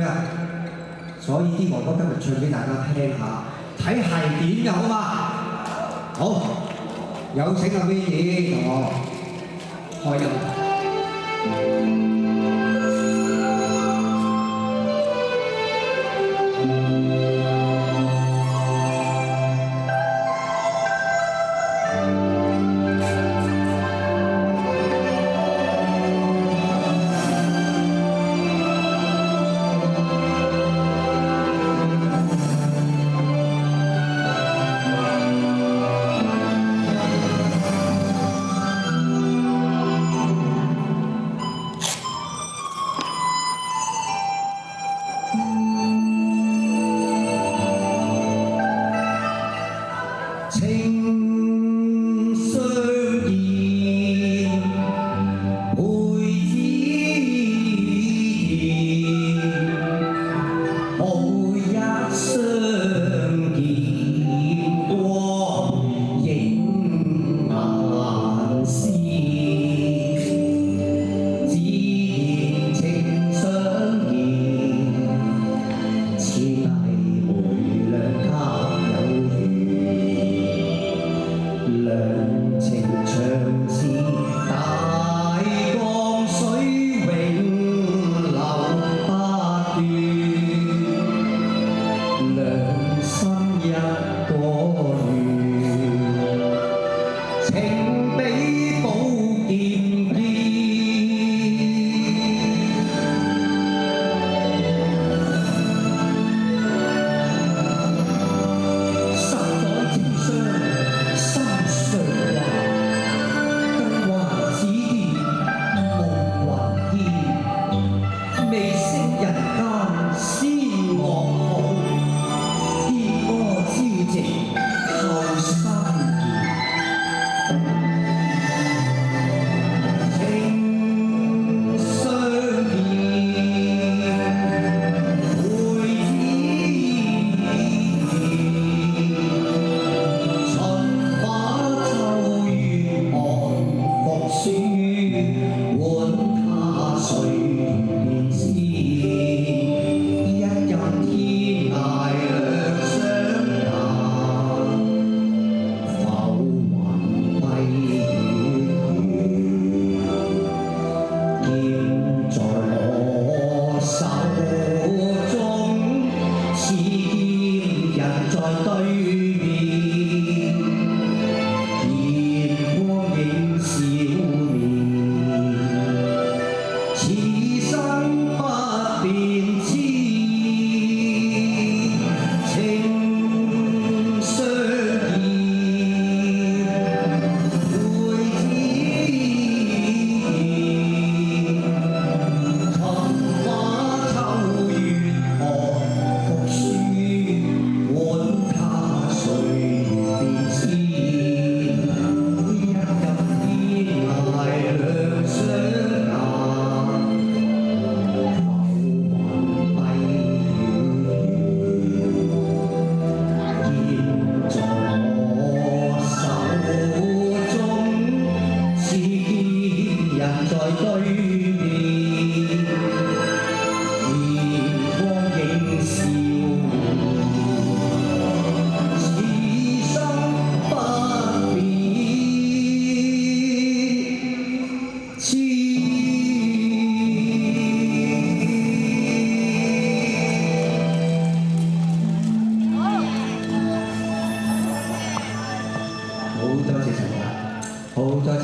啊，所以啲哥哥今日唱俾大家聽下，睇係點嘅好嘛？好，有請阿 Vinny 同我開音。情雖然會自然，無一相見多影顏絲，只言情相見，此乃回兩他有緣。良情長似大江水永流不斷，良心一個願，情比寶劍堅。殺咗情傷心上華，更還只見夢魂牽。未識人間先樂好，結歌朝夕後生緣。情相見，會自然。春花秋月寒復暑，換他誰年先？一任天涯兩相難，浮雲蔽月圓，劍在我手中，似劍人在對面。見光影少年，此生不變痴，情相見，會自然。春花秋月寒復暑，換他誰辨知？一任天涯兩相難，浮雲蔽月圓，劍在我手中，似劍人在對面。見光影少年，此生不變痴。好多謝陳生，好多謝。